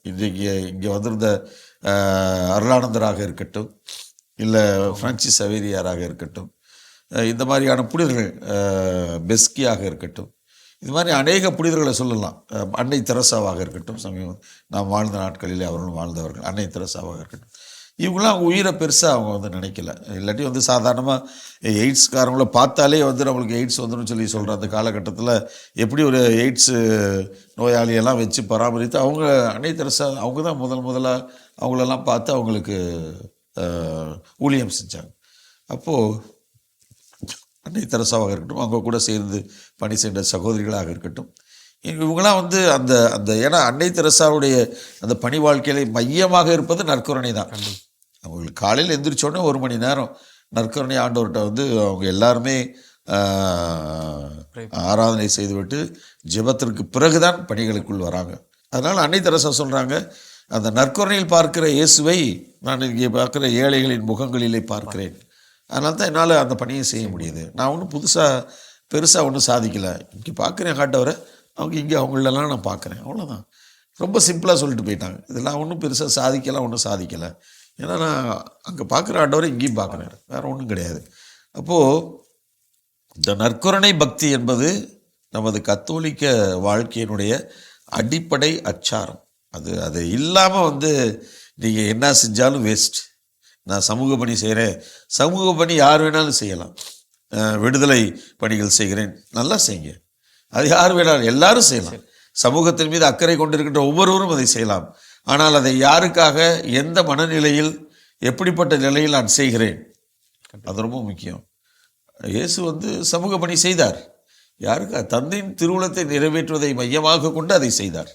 இன்றைக்கு இங்கே வந்திருந்த அருளானந்தராக இருக்கட்டும், இல்லை பிரான்சிஸ் சவேரியாராக இருக்கட்டும், இந்த மாதிரியான புனிதர்கள், பெஸ்கியாக இருக்கட்டும், இது மாதிரி அநேக புனிதர்களை சொல்லலாம். அன்னை தெரசாவாக இருக்கட்டும், நாம் வாழ்ந்த நாட்களிலே அவர்களும் வாழ்ந்தவர்கள். அன்னை தெரசாவாக இருக்கட்டும், இவங்களாம் உயிரை பெருசாக அவங்க வந்து நினைக்கல. இல்லாட்டி வந்து சாதாரணமாக எய்ட்ஸ்காரங்கள பார்த்தாலே வந்து நம்மளுக்கு எய்ட்ஸ் வந்துடும் சொல்கிற அந்த காலகட்டத்தில் எப்படி ஒரு எய்ட்ஸு நோயாளியெல்லாம் வச்சு பராமரித்து அவங்க அன்னை தெரசா அவங்க தான் முதலாக அவங்களெல்லாம் பார்த்து அவங்களுக்கு ஊழியம் செஞ்சாங்க. அப்போது அன்னை தெரசாவாக இருக்கட்டும், அவங்க கூட சேர்ந்து பணி செய்த சகோதரிகளாக இருக்கட்டும், இவங்களாம் வந்து அந்த அந்த ஏன்னா அன்னை தெரசாவுடைய அந்த பணி வாழ்க்கையில மையமாக இருப்பது நற்கருணை தான். அவங்களுக்கு காலையில் எந்திரிச்சோடனே 1 மணி நேரம் நற்கருணை ஆண்டவர்கிட்ட வந்து அவங்க எல்லாருமே ஆராதனை செய்துவிட்டு ஜெபத்திற்கு பிறகுதான் பணிகளுக்குள் வராங்க. அதனால் அன்னை தெரசா சொல்கிறாங்க, அந்த நற்கருணையில் பார்க்கிற இயேசுவை நான் இங்கே பார்க்குற ஏழைகளின் முகங்களிலே பார்க்கிறேன். அதனால தான் என்னால் அந்த பணியை செய்ய முடியுது. நான் ஒன்றும் பெருசாக ஒன்றும் சாதிக்கலை. இங்கே பார்க்குறேன் ஆண்டவரை, அவங்க இங்கே அவங்களெல்லாம் நான் பார்க்குறேன், அவ்வளோதான். ரொம்ப சிம்பிளாக சொல்லிட்டு போயிட்டாங்க. இதெல்லாம் ஒன்றும் பெருசாக ஒன்றும் சாதிக்கலை. ஏன்னா நான் அங்கே பார்க்குற ஆண்டவரை இங்கேயும் பார்க்குறேன், வேறு ஒன்றும் கிடையாது. அப்போது இந்த நற்கருணை பக்தி என்பது நமது கத்தோலிக்க வாழ்க்கையினுடைய அடிப்படை அச்சாரம். அது இல்லாமல் வந்து நீங்கள் என்ன செஞ்சாலும் வேஸ்ட். நான் சமூக பணி செய்கிறேன், சமூக பணி யார் வேணாலும் செய்யலாம். விடுதலை பணிகள் செய்கிறேன், நல்லா செய்யுங்க, அது யார் வேணாலும் எல்லாரும் செய்யலாம். சமூகத்தின் மீது அக்கறை கொண்டிருக்கின்ற ஒவ்வொருவரும் அதை செய்யலாம். ஆனால் அதை யாருக்காக, எந்த மனநிலையில், எப்படிப்பட்ட நிலையில் நான் செய்கிறேன், அது ரொம்ப முக்கியம். இயேசு வந்து சமூக பணி செய்தார். யாருக்கா? தந்தையின் திருவுளத்தை நிறைவேற்றுவதை மையமாக கொண்டு அதை செய்தார்.